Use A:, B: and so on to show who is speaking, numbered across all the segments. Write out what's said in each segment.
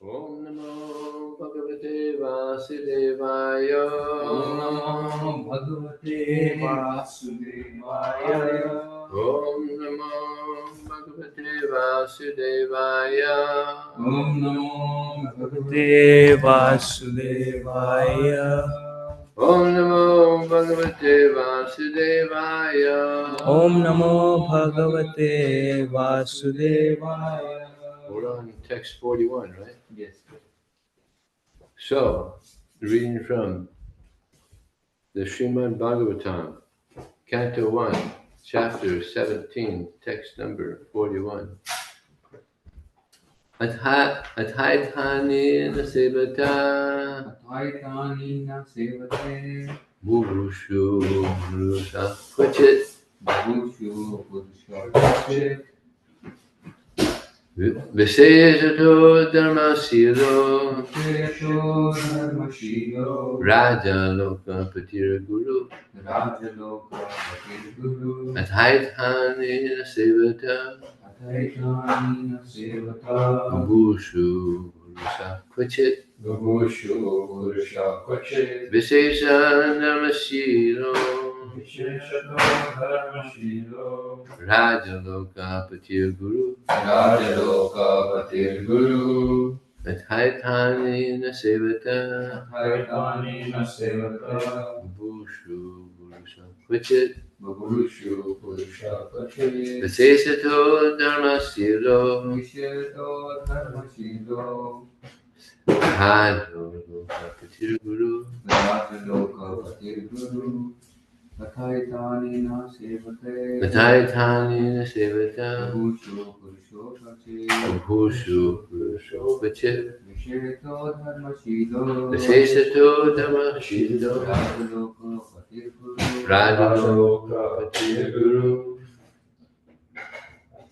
A: Om Namo Bhagavate Vasudevaya.
B: Om Namo Bhagavate Vasudevaya.
A: Om Namo Bhagavate Vasudevaya.
B: Om Namo Bhagavate Vasudevaya.
A: Om Namo Bhagavate Vasudevaya.
B: Om Namo Bhagavate Vasudevaya.
A: We're on text 41, right?
B: Yes.
A: So, reading from the Srimad Bhagavatam, Canto 1, Chapter 17, text number 41. Athaithani nasevata
B: Atvaitani na sevate.
A: Bhuvushu Rusa Kvachit
B: Bhushu Purusha Kvachit.
A: Visesato Dharmasilo
B: Vishesho Dharmashilo.
A: Raja Loka Patira Guru
B: Rajaloka Patir Guru.
A: Athaithani nasevata
B: Atvaitani na sevata.
A: Bhuvushu Rusa Kvachit
B: Bhushu Purusha Kvachit.
A: Visesa Dharmasilo
B: Visheshato Dharmashilo.
A: Raja Loka Patira Guru
B: Rajaloka Patir Guru.
A: Athaithani nasevata
B: Atvaitani na sevata.
A: Bhuvushu Rusa Kvachit
B: Bhushu Purusha Kvachit.
A: Visesato Dharmasilo
B: Visheto Dharmashilo.
A: Raja Loka Patira Guru
B: Rajaloka Patir Guru. Atvaitani na sevate.
A: Athaithani nasevata
B: Bhushu Purusha Kvachit.
A: Bhushu Purusha Kvachit
B: Visheto Dharmashilo.
A: Visesato Dharmasilo
B: Rajaloka Patir Guru.
A: Raja Loka Patira Guru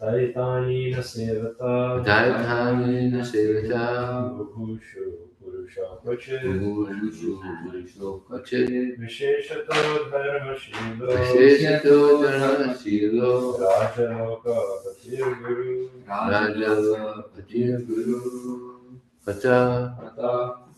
C: Atvaitani na sevata.
A: Athaithani nasevata
C: Bhushu Purusha Kvachit.
A: Bhushu Purusha Kvachit
C: Visheshato Dharmashilo.
A: Visesato Dharmasilo
C: Rajaloka Patir Guru.
A: Raja Loka Patira Guru Ata
B: Ata.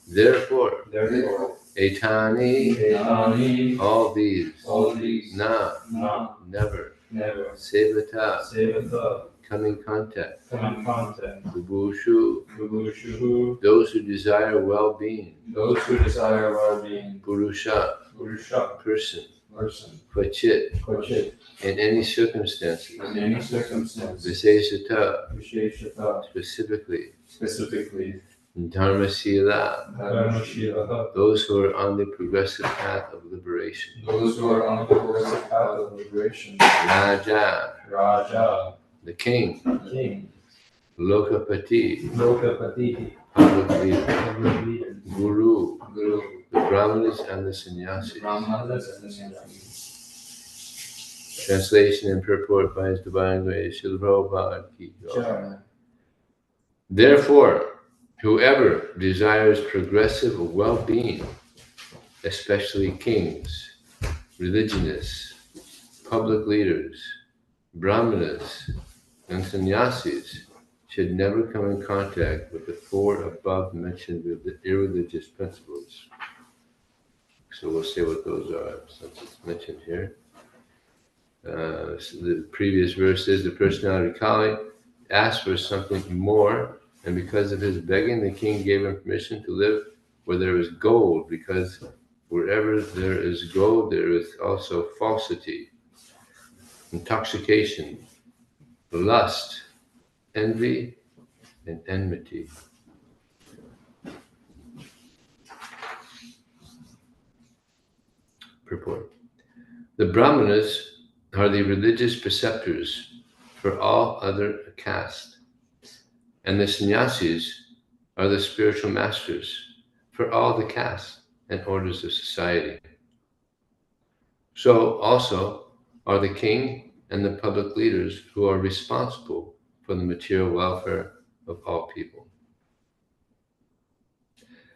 A: Therefore
C: Therefore,
A: Etani
C: Etani,
A: all these
B: All these.
A: Na
C: na,
A: never
C: never,
A: Sevata
C: sevata,
A: come in contact
C: come in contact.
A: Bhushu
C: Bhushu,
A: those who desire well-being
C: those who desire well-being.
A: Purusha
C: Purusha,
A: person
C: person.
A: Kvachit
C: Kvachit,
A: in any circumstances
C: in any circumstance.
A: Visesata
C: Visheshata,
A: specifically
C: specifically.
A: Dharmasila
C: Dharmashila,
A: those who are on the progressive path of liberation
C: those who are on the progressive path of liberation.
A: Raja
C: Raja,
A: the king
C: king.
A: Lokapati
C: Lokapati,
A: public leader
C: public leader.
A: Guru
B: Guru.
A: the Brahmanas and the sannyasis.
B: Brahmanas and Sannyasis.
A: Translation and purport by His Divine Grace, Srila Prabhupada ki jai.
B: Jai.
A: Therefore, whoever desires progressive well-being, especially kings, religionists, public leaders, brahmanas, and sannyasis, should never come in contact with the four above-mentioned irreligious principles. So we'll say what those are, since it's mentioned here. So the previous verse is the personality Kali asked for something more, and because of his begging, the king gave him permission to live where there is gold, because wherever there is gold, there is also falsity, intoxication, lust, envy, and enmity. Purport. The Brahmanas are the religious preceptors for all other castes, and the sannyasis are the spiritual masters for all the castes and orders of society. So also are the king and the public leaders who are responsible for the material welfare of all people.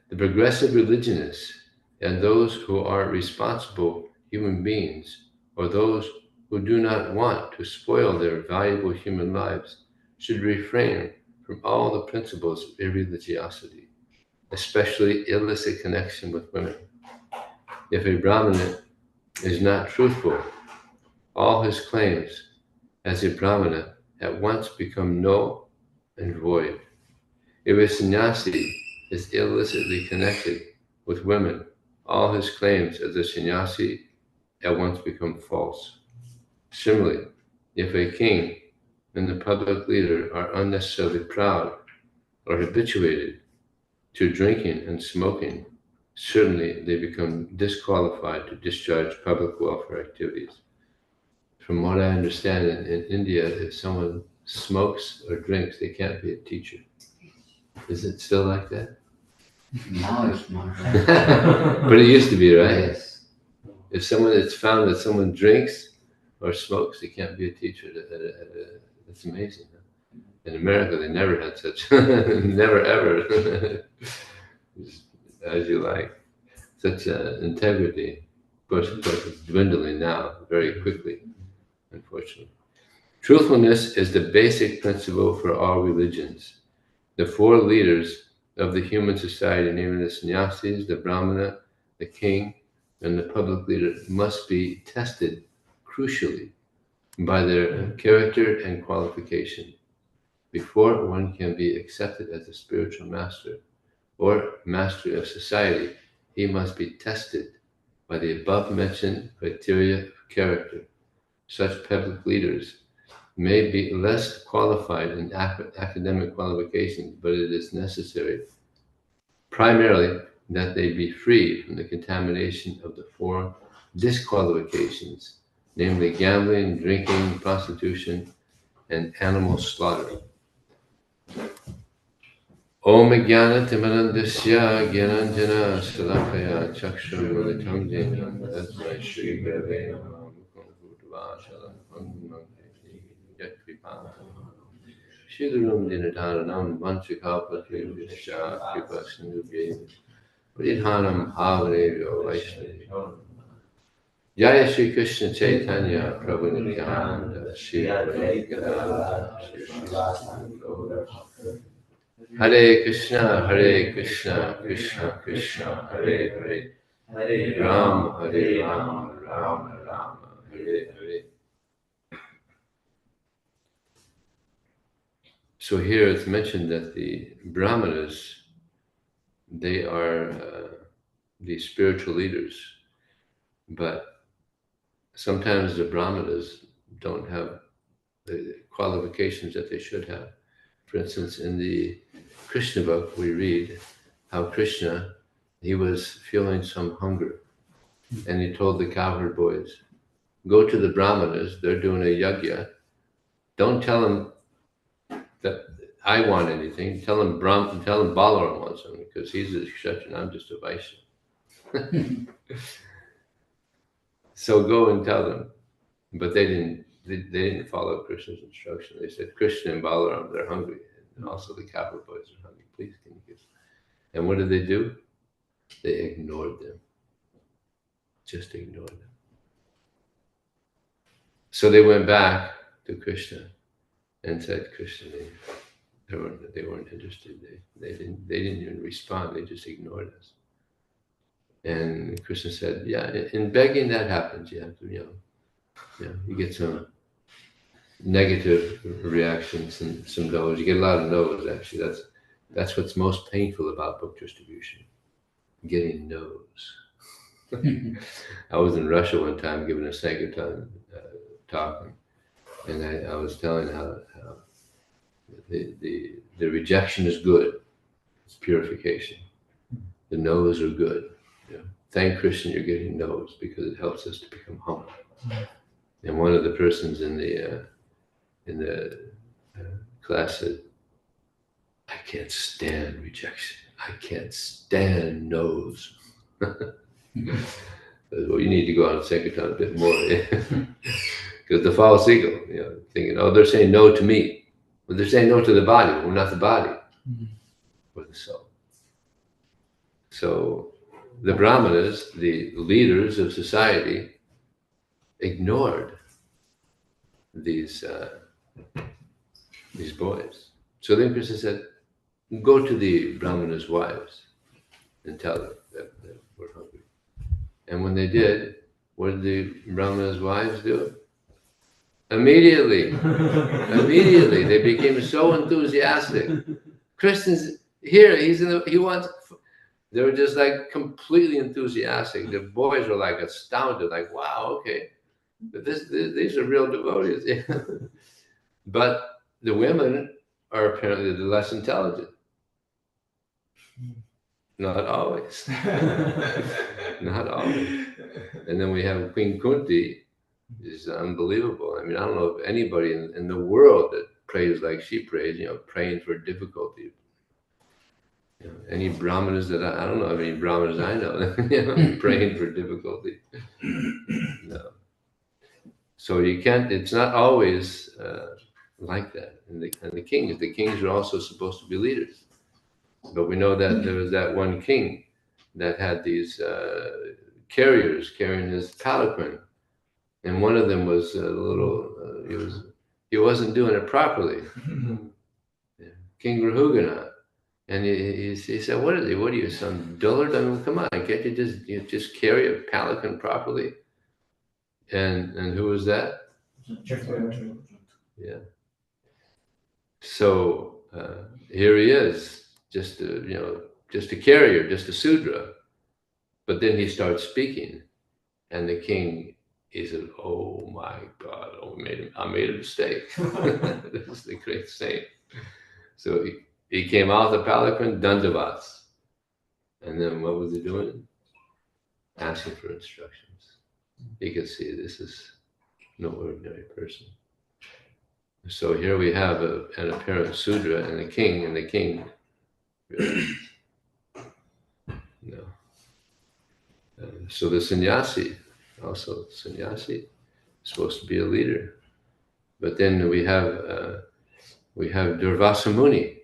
A: The progressive religionists and those who are responsible human beings, or those who do not want to spoil their valuable human lives, should refrain from all the principles of irreligiosity, especially illicit connection with women. If a Brahmana is not truthful, all his claims as a Brahmana at once become null and void. If a sannyasi is illicitly connected with women, all his claims as a sannyasi at once become false. Similarly, if a king and the public leader are unnecessarily proud or habituated to drinking and smoking, certainly they become disqualified to discharge public welfare activities. From what I understand, in India, if someone smokes or drinks, they can't be a teacher. Is it still like that?
B: Now it's not.
A: But it used to be, right?
B: Yes.
A: If it's found that someone drinks or smokes, they can't be a teacher. That's amazing. Huh? In America, they never had such, never ever, as you like, such integrity. Of course, it's dwindling now very quickly, unfortunately. Truthfulness is the basic principle for all religions. The four leaders of the human society, namely the sannyasis, the brahmana, the king, and the public leader, must be tested crucially by their character and qualification. Before one can be accepted as a spiritual master or master of society, he must be tested by the above-mentioned criteria of character. Such public leaders may be less qualified in academic qualifications, but it is necessary primarily that they be free from the contamination of the four disqualifications, namely gambling, drinking, prostitution, and animal slaughter. Om Jnana Timarandasya Gyananjana Salakaya Chakshurmilitam Jena Tasmai Shri Gurave Namah Mukundavashalam Yatkripa Shigurum Dinadaranam Vanchikapatrivishya Kripa Sindhubhye Pridhanam Bhavanebhyo Vaishnavi Jaya Shri Krishna Chaitanya Prabhu Nityananda Shri Advaita Gadadhara Shri Srivastava Prabhu Hare Krishna, Krishna Krishna, Hare Hare, Hare Rama, Rama Rama, Hare Hare. So here it's mentioned that the Brahmanas, they are the spiritual leaders, but sometimes the Brahmanas don't have the qualifications that they should have. For instance, in the Krishna book, we read how Krishna, he was feeling some hunger, and he told the cowherd boys, go to the Brahmanas, they're doing a yajna. Don't tell them that I want anything. Tell them Balaram wants something, because he's a Kshatriya, I'm just a Vaishya. So go and tell them. But they didn't follow Krishna's instruction. They said, Krishna and Balaram, they're hungry. And also the cowherd boys are hungry. Please, can you give us? And what did they do? They ignored them. Just ignored them. So they went back to Krishna and said, Krishna, they weren't interested. They didn't even respond. They just ignored us. And Krishna said, yeah, in begging that happens. You have to, you get some negative reactions and some no's. You get a lot of no's, actually. That's what's most painful about book distribution, getting no's. I was in Russia one time giving a Sankirtan talk, and I was telling how the rejection is good. It's purification. The no's are good. Thank Krishna you're getting no's, because it helps us to become humble. And one of the persons in the class said, I can't stand rejection. I can't stand no's. Well, you need to go out and Sankirtan a bit more. Because the false ego, thinking, oh, they're saying no to me. But they're saying no to the body. We're not the body. We're the soul. So the Brahmanas, the leaders of society, ignored these boys. So then Krishna said, go to the Brahmana's wives and tell them that we're hungry. And when they did, what did the Brahmana's wives do? Immediately, they became so enthusiastic. Krishna's here, he wants, they were just like completely enthusiastic. The boys were like astounded, like, wow, okay, but these are real devotees. But the women are apparently the less intelligent. Not always. Not always. And then we have Queen Kunti, is unbelievable. I mean, I don't know of anybody in the world that prays like she prays, praying for difficulty. Any brahmanas that I don't know of any brahmanas I know, praying for difficulty. No. So you can't, it's not always like that. And the kings are also supposed to be leaders. But we know that there was that one king that had these carriers carrying his palanquin. And one of them was a little, he wasn't doing it properly. King Rahugana. And he said, what are you, some dullard? I mean, come on, can't you just carry a palanquin properly? And who was that? Yeah. So here he is, just a carrier, just a Sudra. But then he starts speaking, and the king, he said, oh my God, I made a mistake. That's the great saint. So he came out of the palanquin, Dandavats. And then what was he doing? Asking for instructions. He could see this is no ordinary person. So here we have an apparent Sudra and the king really, no. So the sannyasi, is supposed to be a leader. But then we have Durvasa Muni,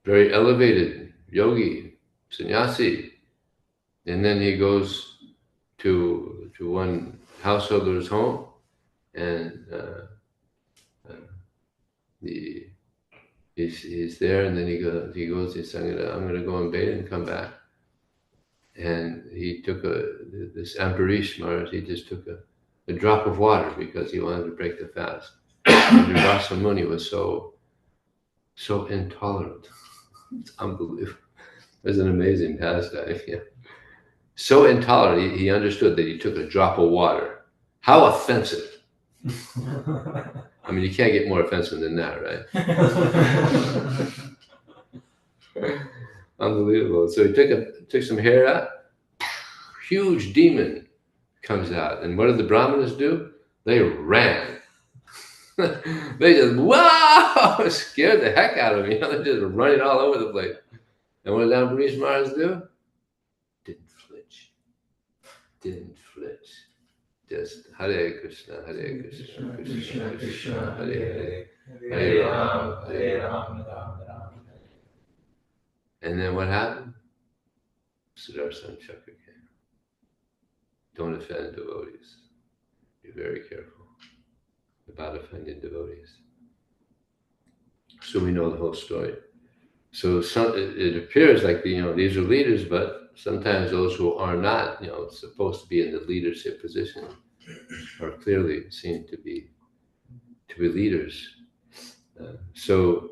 A: very elevated yogi, sannyasi. And then he goes to one householder's home, and he's there, and then he says, I'm gonna go and bathe and come back. And he took this Ambarish Maharaj, he just took a drop of water because he wanted to break the fast. And Rasa Muni was so intolerant. It's unbelievable. It was an amazing pastime. Yeah. So intolerant, he understood that he took a drop of water. How offensive. I mean, you can't get more offensive than that, right? Unbelievable. So he took some hair out. Huge demon comes out. And what did the Brahmanas do? They ran. They just, wow, scared the heck out of me. They're just running all over the place. And what did Ambarish Maharaj do? Didn't flinch. Just Hare Krishna, Hare Krishna, Krishna Krishna, Hare Hare, Hare Ram, Hare Ram, Ram Ram. And then what happened? Sudarshan Chakra came. Don't offend devotees. Be very careful about offending devotees. So we know the whole story. So it appears like these are leaders, but sometimes those who are not supposed to be in the leadership position are clearly seen to be leaders. So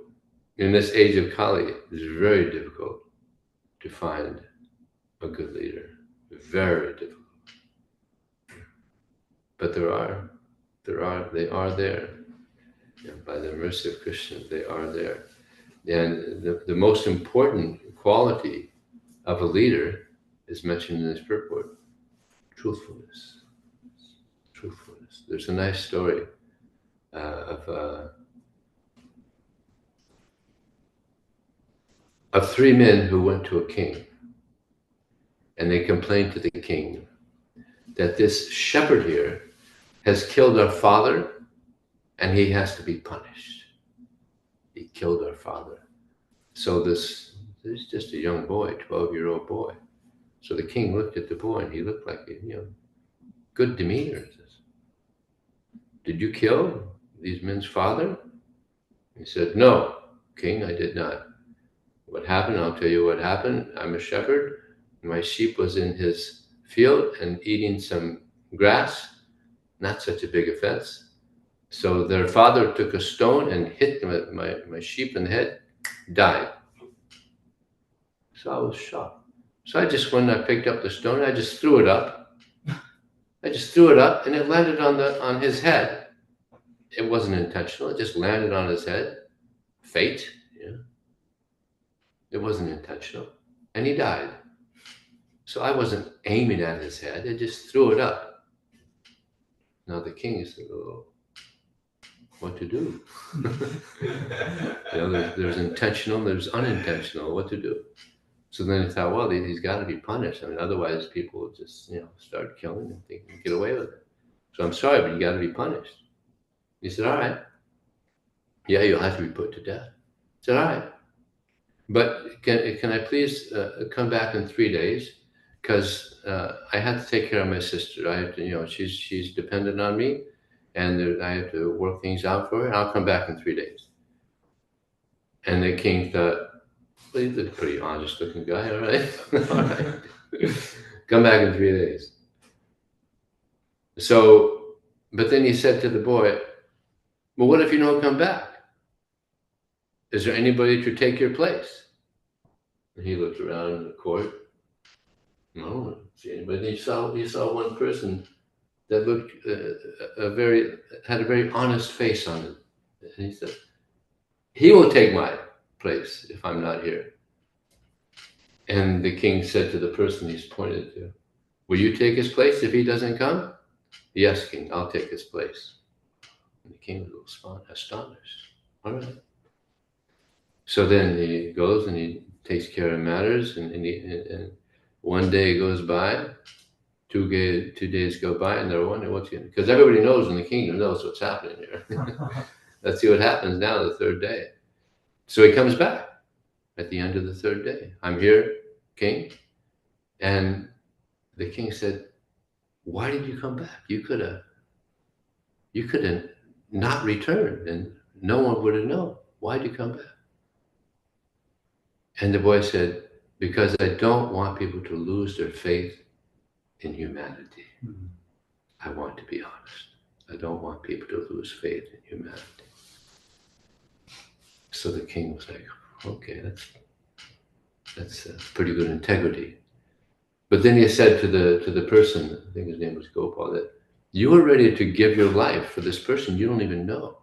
A: in this age of Kali, it's very difficult to find a good leader. Very difficult. But they are there. By the mercy of Krishna, they are there. And the most important quality of a leader is mentioned in this purport: truthfulness. Truthfulness. There's a nice story of three men who went to a king, and they complained to the king that this shepherd here has killed our father, and he has to be punished. He killed our father. So this is just a young boy, 12-year-old boy. So the king looked at the boy, and he looked like good demeanor. Did you kill these men's father? He said, "No, king, I did not. What happened? I'll tell you what happened. I'm a shepherd. My sheep was in his field and eating some grass. Not such a big offense. So their father took a stone and hit my sheep in the head, died. So I was shocked. So I just, when I picked up the stone, I just threw it up. I just threw it up and it landed on his head. It wasn't intentional. It just landed on his head. Fate, yeah. It wasn't intentional. And he died. So I wasn't aiming at his head. I just threw it up. Now the king said, "Oh, what to do?" There's intentional, there's unintentional. What to do? So then he thought, well, he's got to be punished. I mean, otherwise people will just, start killing and think and get away with it. So I'm sorry, but you got to be punished. He said, all right. Yeah, you'll have to be put to death. I said, all right. But can I please come back in 3 days? Because I have to take care of my sister. I have to, she's dependent on me, and I have to work things out for her. And I'll come back in 3 days. And the king thought, well, he's a pretty honest-looking guy. All right, all right. Come back in 3 days. So, but then he said to the boy, well, what if you don't come back? Is there anybody to take your place? And he looked around in the court. No, I don't see anybody. He saw one person that looked had a very honest face on it. And he said, he will take my place if I'm not here. And the king said to the person he's pointed to, will you take his place if he doesn't come? Yes, king, I'll take his place. And the king was a little astonished. All right. So then he goes and he takes care of matters, and one day goes by, 2 days go by, and they're wondering what's going to, because everybody knows in the kingdom knows what's happening here. Let's see what happens now the 3rd day. So he comes back at the end of the 3rd day. I'm here, king. And the king said, why did you come back? You could have not returned and no one would have known. Why did you come back? And the boy said, because I don't want people to lose their faith in humanity. Mm-hmm. I want to be honest. I don't want people to lose faith in humanity. So the king was like, okay, that's pretty good integrity. But then he said to the person, I think his name was Gopal, that you are ready to give your life for this person you don't even know.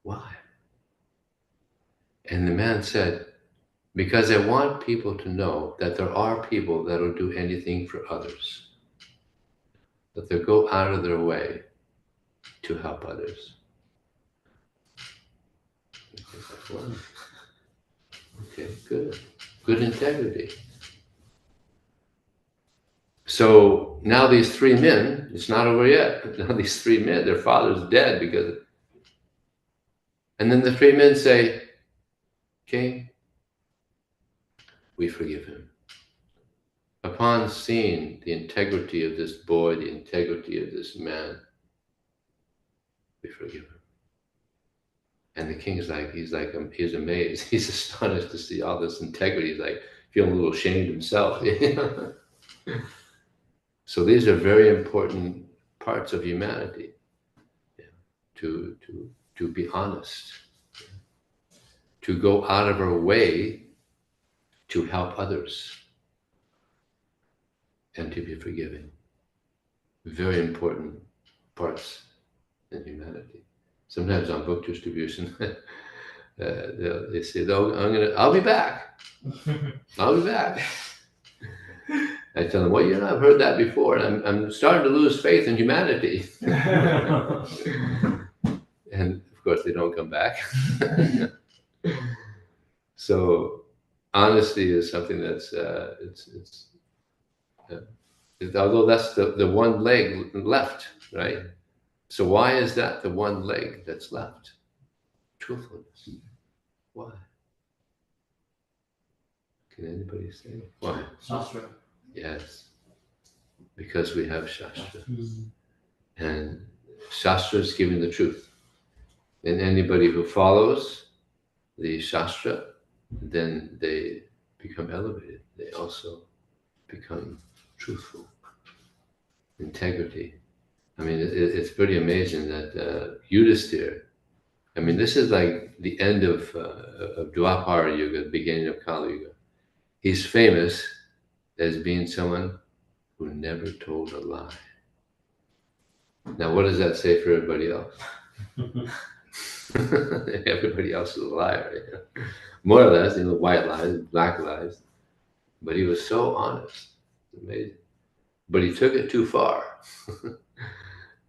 A: Why? And the man said, because I want people to know that there are people that will do anything for others, that they'll go out of their way to help others. Wow. Okay, good. Good integrity. So now these 3 men, it's not over yet. Now these 3 men, their father's dead because. And then the 3 men say, King, we forgive him. Upon seeing the integrity of this boy, the integrity of this man, we forgive him. And the king is he's amazed. He's astonished to see all this integrity. He's like feeling a little ashamed himself. So these are very important parts of humanity. To be honest, to go out of our way to help others, and to be forgiving. Very important parts in humanity. Sometimes on book distribution, they say, I'll be back. I'll be back. I tell them, well, I've heard that before, and I'm starting to lose faith in humanity. And of course, they don't come back. So honesty is something that's, although that's the one leg left, right? So why is that the one leg that's left? Truthfulness. Why? Can anybody say why?
C: Shastra.
A: Yes. Because we have Shastra. Mm-hmm. And Shastra is giving the truth. And anybody who follows the Shastra, then they become elevated. They also become truthful, integrity. I mean, it's pretty amazing that Yudhisthira, I mean, this is like the end of Dwapara Yuga, the beginning of Kali Yuga. He's famous as being someone who never told a lie. Now, what does that say for everybody else? Everybody else is a liar, you know? More or less, you know, white lies, black lies. But he was so honest. It's amazing. But he took it too far.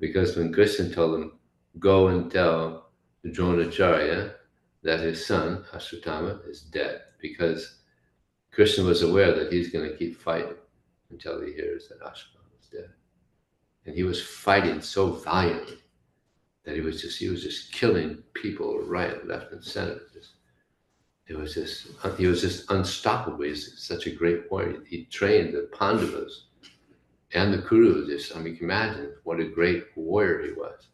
A: Because when Krishna told him, go and tell Dronacharya that his son, Ashwatthama, is dead, because Krishna was aware that he's going to keep fighting until he hears that Ashwatthama is dead. And he was fighting so valiantly that he was just killing people right, left, and center. He was just unstoppable. He's such a great warrior. He trained the Pandavas and the Kurus. I mean, you can imagine what a great warrior he was.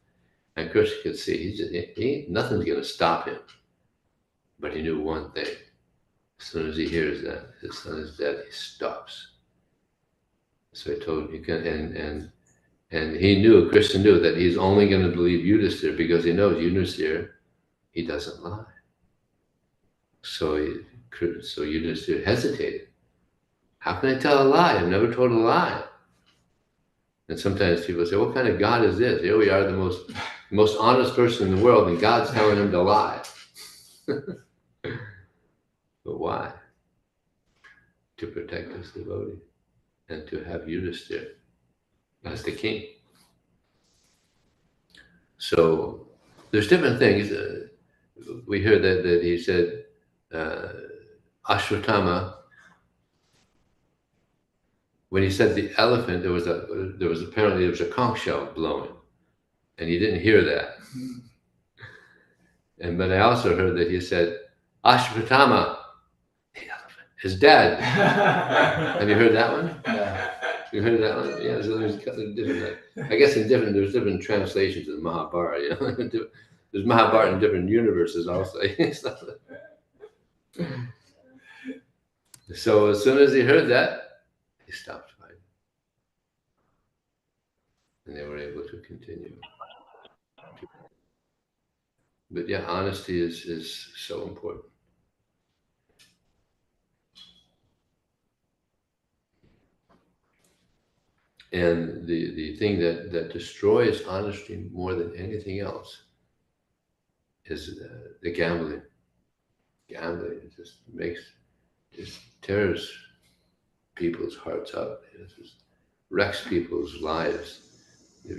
A: And Krishna could see nothing's going to stop him. But he knew one thing: as soon as he hears that his son is dead, he stops. So he told him, and he knew, Krishna knew, that he's only going to believe Yudhisthira because he knows Yudhisthira, he doesn't lie. So Yudhisthira hesitated. How can I tell a lie? I've never told a lie. And sometimes people say, what kind of God is this? Here we are, the most honest person in the world, and God's telling him to lie. But why? To protect his devotee and to have Yudhisthira as the king. So there's different things. We heard that he said, Ashwatthama, when he said the elephant, there was apparently a conch shell blowing, and he didn't hear that. But I also heard that he said, Ashwatthama, the elephant, is dead. Have you heard that one?
B: Yeah.
A: You heard that one? Yeah. So there's different. I guess there's different translations of the Mahabharata. You know? There's Mahabharata in different universes also. So as soon as he heard that, he stopped fighting, and they were able to continue. But yeah, honesty is so important. And the thing that destroys honesty more than anything else is the gambling. Gambling just tears people's hearts up. It just wrecks people's lives.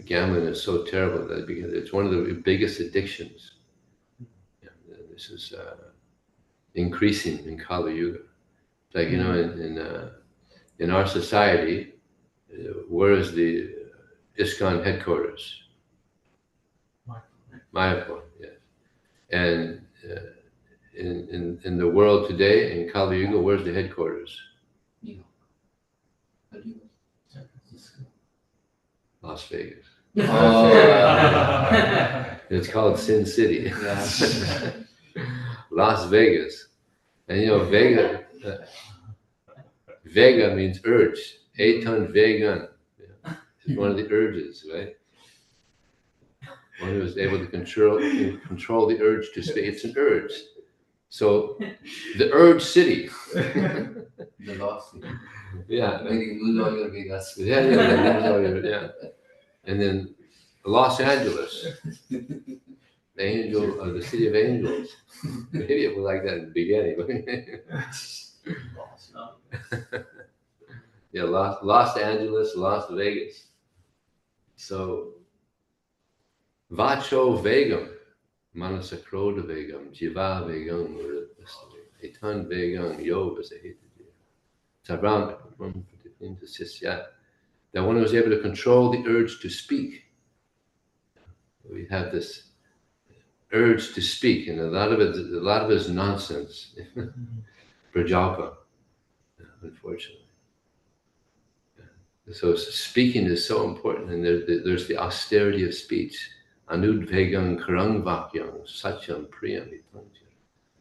A: Gambling is so terrible that it's one of the biggest addictions. This is increasing in Kali Yuga. It's like, you know, in our society, where is the ISKCON headquarters? Mayapur, yes. And in the world today, in Kali Yuga, where's the headquarters? Las Vegas.
B: Oh.
A: It's called Sin City.
B: Yeah.
A: Las Vegas. And you know, Vega means urge. Etan vegan. It's one of the urges, right? One who is able to control the urge to speak. It's an urge. So the urge city.
B: The lost city.
A: Yeah.
B: When you lose all your Vegas.
A: Yeah. And then Los Angeles, the city of angels. Maybe it was like that in the beginning. Yeah, Los Angeles, Las Vegas. So, Vacho Vegam, Manasakroda Vegam, Jiva Vegam, Etan Vegam, Yoga Sahitaji. Sabram, that one who was able to control the urge to speak. We have this urge to speak, and a lot of it is nonsense. Prajalpa, unfortunately. So speaking is so important, and there's the austerity of speech. Anudvegam karang vakyam satyam priyam itantya.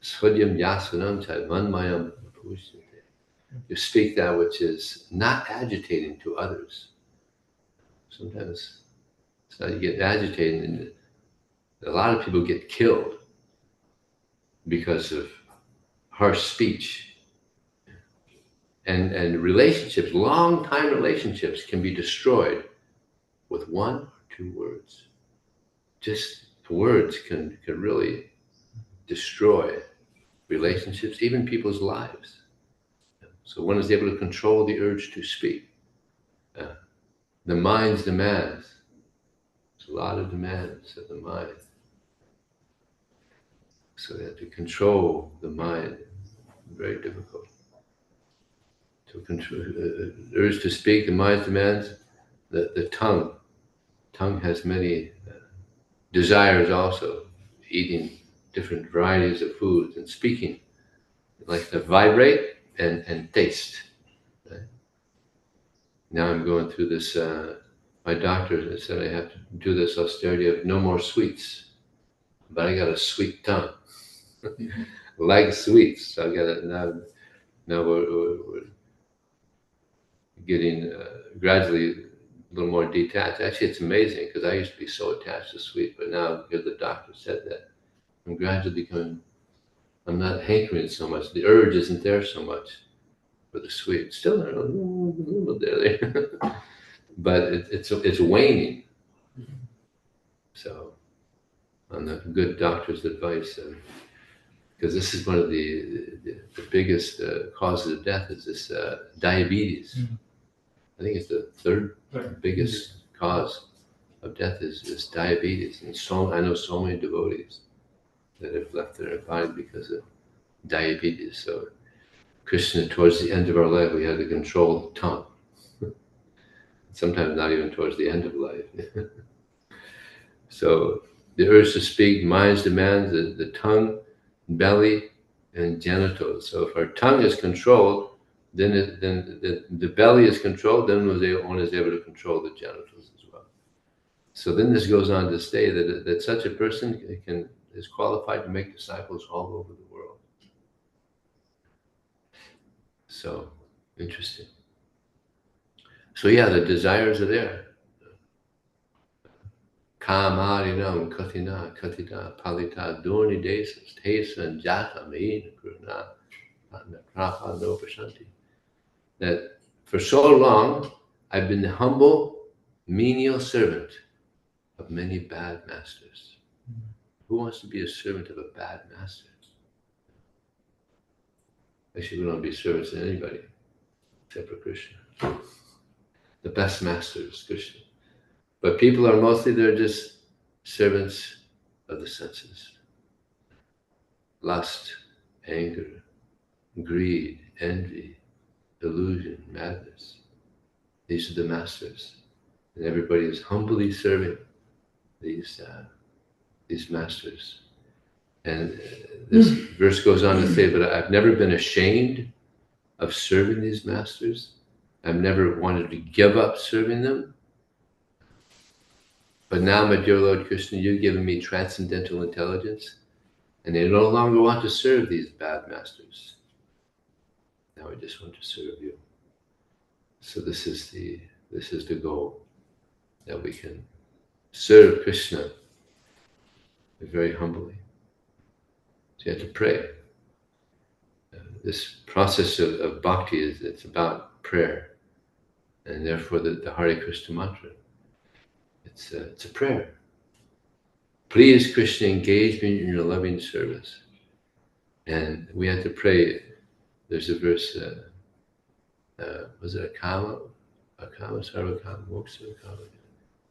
A: Swadyam yasanam tadvanmayam pushite. You speak that which is not agitating to others. Sometimes it's not, you get agitated, and a lot of people get killed because of harsh speech. And relationships, long time relationships, can be destroyed with one or two words. Just words can really destroy relationships, even people's lives. So one is able to control the urge to speak. The mind's demands. There's a lot of demands of the mind. So they have to control the mind. Very difficult. To control the urge to speak, the mind's demands. The tongue. Tongue has many desires also. Eating different varieties of foods and speaking. Like to vibrate and taste. Right? Now I'm going through this, my doctor said I have to do this austerity of no more sweets. But I got a sweet tongue. Like sweets. So I got it now we're getting gradually a little more detached. Actually, it's amazing because I used to be so attached to sweet, but now because the doctor said that, I'm gradually becoming, I'm not hankering so much. The urge isn't there so much for the sweet. Still there, a little there, but it's waning. So, on the good doctor's advice, because this is one of the biggest causes of death is this diabetes. Mm-hmm. I think it's the third biggest cause of death is diabetes. And I know so many devotees that have left their body because of diabetes. So Krishna, towards the end of our life, we had to control the tongue. Sometimes not even towards the end of life. So the urge to speak, mind's demands, the tongue, belly, and genitals. So if our tongue is controlled, then the belly is controlled, then one is able to control the genitals as well. So then this goes on to say that such a person is qualified to make disciples all over the world. So, interesting. So yeah, the desires are there. Kamarinam katina palita durni desas tesan jata meena kruna no prasanti. That for so long I've been the humble, menial servant of many bad masters. Who wants to be a servant of a bad master? Actually, we don't want to be servants to anybody except for Krishna. The best master is Krishna. But people are mostly, they're just servants of the senses. Lust, anger, greed, envy, delusion, madness. These are the masters. And everybody is humbly serving these masters. And this verse goes on to say, but I've never been ashamed of serving these masters. I've never wanted to give up serving them. But now, my dear Lord Krishna, you've given me transcendental intelligence, and I no longer want to serve these bad masters. Now I just want to serve you. So this is the goal, that we can serve Krishna very humbly. So you have to pray. This process of bhakti it's about prayer, and therefore the Hare Krishna mantra. It's a prayer. Please, Krishna, engage me in your loving service. And we have to pray. There's a verse. Was it Akama Sarvakama Moksha Akama?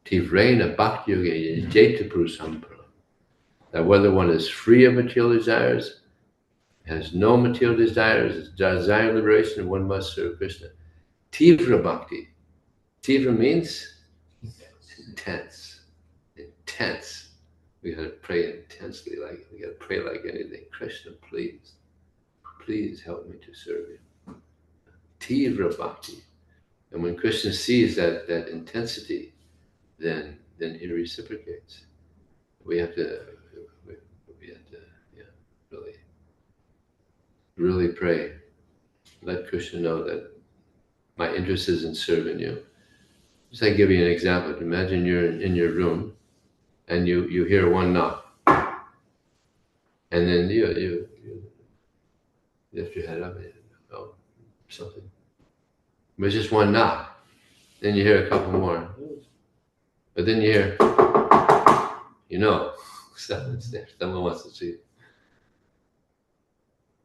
A: Tivrena Bhakti Yoga Jeta Purusampara. That whether one is free of material desires, has no material desires, desire liberation, one must serve Krishna. Tivra Bhakti. Tivra means intense. Intense. We gotta pray intensely, we gotta pray like anything. Krishna, please help me to serve you. Tivra Bhakti. And when Krishna sees that intensity, then he reciprocates. we have to, really, really pray. Let Krishna know that my interest is in serving you. Just I give you an example. Imagine you're in your room and you hear one knock. And then you lift your head up and oh, something. But it's just one knock. Then you hear a couple more. But then you hear, someone's there. Someone wants to see you.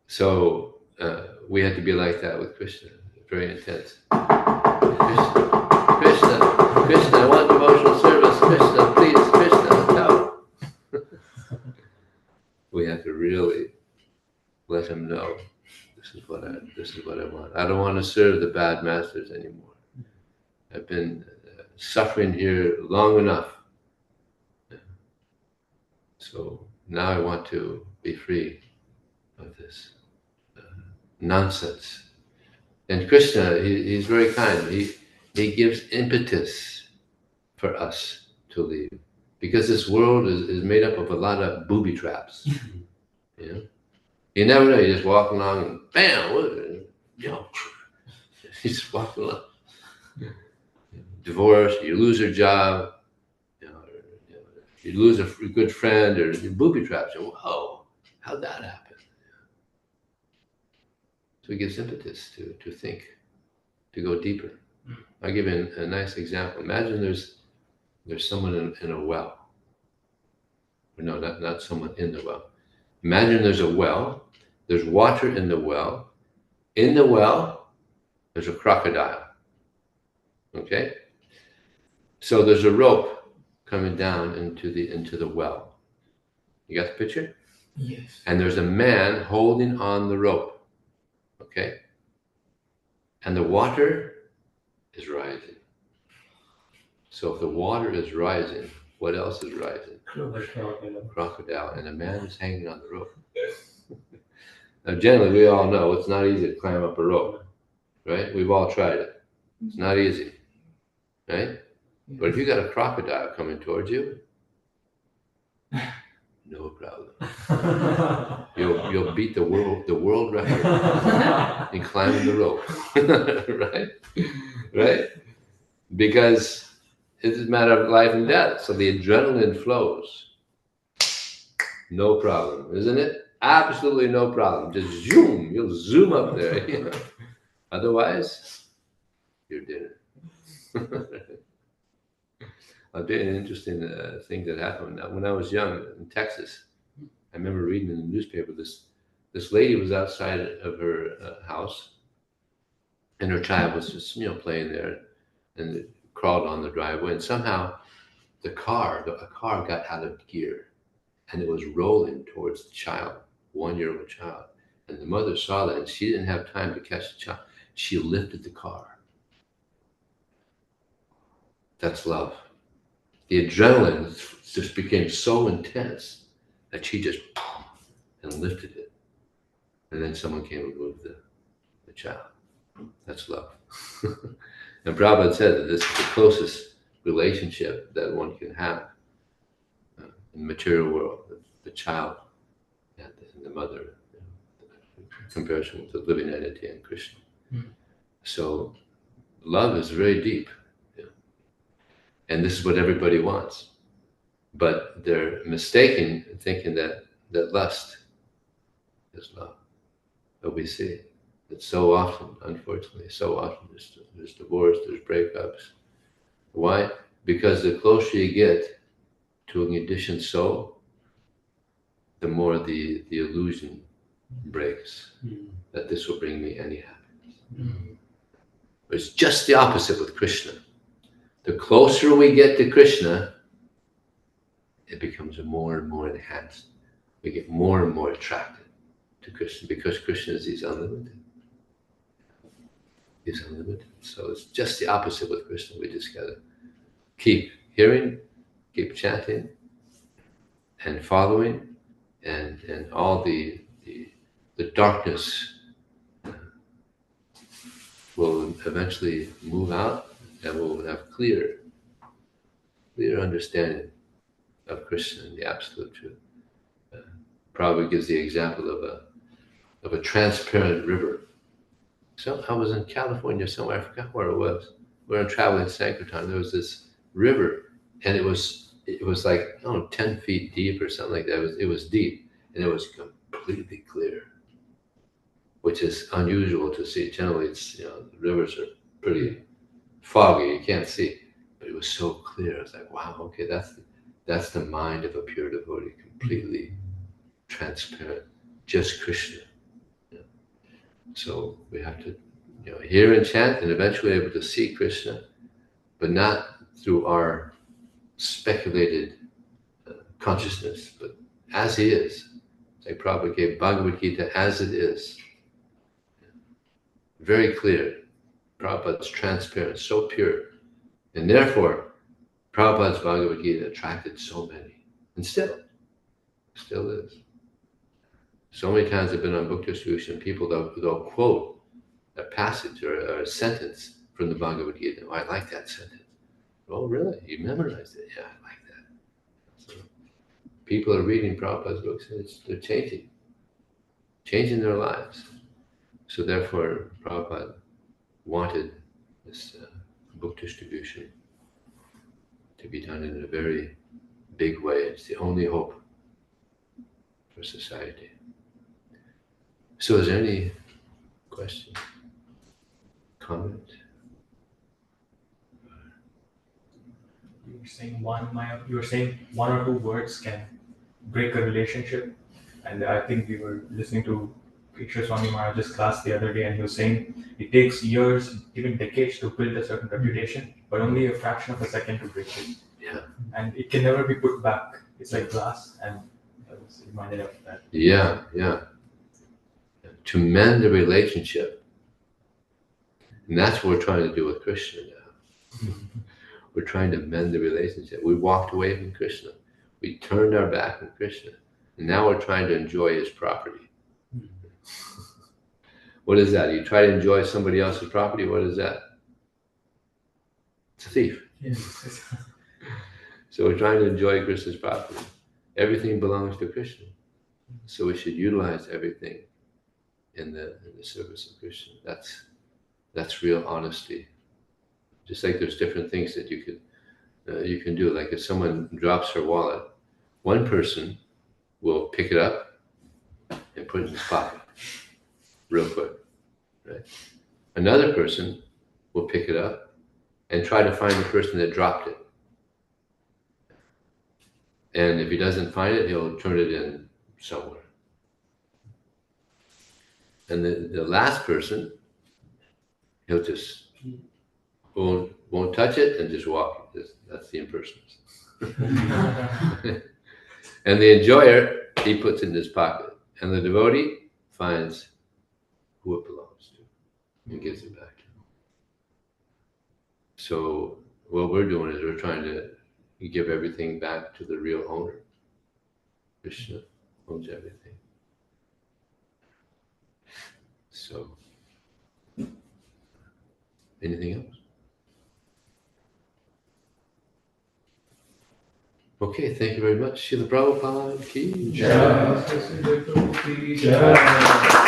A: So we have to be like that with Krishna. Very intense. Krishna, I want devotional service. Krishna, please, Krishna, no. We have to really let him know this is what I want. I don't want to serve the bad masters anymore. I've been suffering here long enough. So now I want to be free of this nonsense. And Krishna, he's very kind. He gives impetus for us to leave. Because this world is made up of a lot of booby traps. You never know, you just walk along and bam, you just walk along. Divorce, you lose your job, you lose a good friend, or booby traps. Whoa, how'd that happen? So it gives impetus to think, to go deeper. I'll give you a nice example. Imagine there's someone in a well. No, not someone in the well. Imagine there's a well. There's water in the well. In the well, there's a crocodile. Okay? So there's a rope coming down into the well. You got the picture?
B: Yes.
A: And there's a man holding on the rope. Okay? And the water is rising. So if the water is rising, what else is rising? Crocodile. And a man is hanging on the rope. Now, generally, we all know it's not easy to climb up a rope, right? We've all tried it. It's not easy, right? But if you got a crocodile coming towards you, no problem. You'll beat the world record in climbing the rope, right? Because it's a matter of life and death. So the adrenaline flows. No problem, isn't it? Absolutely no problem. Just zoom. You'll zoom up there. Otherwise, you're dinner. I'll tell you an interesting thing that happened. When I was young in Texas, I remember reading in the newspaper this lady was outside of her house, and her child was just playing there, and it crawled on the driveway, and somehow a car got out of gear, and it was rolling towards the child, 1-year-old child, and the mother saw that, and she didn't have time to catch the child. She lifted the car. That's love. The adrenaline just became so intense that she just and lifted it. And then someone came and moved the child. That's love. And Prabhupada said that this is the closest relationship that one can have in the material world, the child and the mother, in comparison with the living entity and Krishna. So love is very deep. And this is what everybody wants. But they're mistaken in thinking that lust is love. But we see that so often, unfortunately, there's divorce, there's breakups. Why? Because the closer you get to a conditioned soul, the more the illusion breaks that this will bring me any happiness. But it's just the opposite with Krishna. The closer we get to Krishna, it becomes more and more enhanced. We get more and more attracted to Krishna because Krishna is unlimited. He's unlimited. So it's just the opposite with Krishna. We just gotta keep hearing, keep chanting, and following, and all the darkness will eventually move out, and we'll have clear understanding of Krishna and the absolute truth. Prabhupada gives the example of a transparent river. So I was in California somewhere, I forgot where it was. We were traveling Sankirtan. There was this river, and it was like, I don't know, 10 feet deep or something like that. It was deep, and it was completely clear, which is unusual to see. Generally, it's, the rivers are pretty foggy, you can't see, but it was so clear. I was like, wow, okay, that's the mind of a pure devotee, completely transparent, just Krishna. So we have to, hear and chant, and eventually able to see Krishna, but not through our speculated consciousness, but as he is. Like Prabhupada gave Bhagavad Gita as it is. Very clear. Prabhupada's transparent, so pure. And therefore, Prabhupada's Bhagavad Gita attracted so many. And still is. So many times I've been on book distribution, people they'll quote a passage or a sentence from the Bhagavad Gita. Oh, I like that sentence. Oh, really? You memorized it? Yeah, I like that. So people are reading Prabhupada's books, and they're changing their lives. So therefore, Prabhupada wanted this book distribution to be done in a very big way. It's the only hope for society. So is there any question, comment?
D: You were saying one or two words can break a relationship, and I think we were listening to Krishna Swami Maharaj's class the other day, and he was saying it takes years, even decades, to build a certain reputation, but only a fraction of a second to break it.
A: Yeah.
D: And it can never be put back. It's like glass, and I was reminded of that.
A: Yeah. To mend the relationship. And that's what we're trying to do with Krishna now. We're trying to mend the relationship. We walked away from Krishna. We turned our back on Krishna. And now we're trying to enjoy his property. What is that? You try to enjoy somebody else's property, what is that? It's a thief.
D: Yes.
A: So we're trying to enjoy Krishna's property. Everything belongs to Krishna. So we should utilize everything in the service of Krishna. That's real honesty. Just like there's different things that you can do. Like if someone drops her wallet, one person will pick it up and put it in his pocket real quick, right? Another person will pick it up and try to find the person that dropped it. And if he doesn't find it, he'll turn it in somewhere. And the last person, he'll just won't touch it and just walk. That's the impersonation. And the enjoyer, he puts it in his pocket. And the devotee finds who it belongs to and gives it back to him. So what we're doing is we're trying to give everything back to the real owner. Krishna owns everything. So, anything else? Okay, thank you very much. Srila Prabhupada ki
C: Jai. Jai.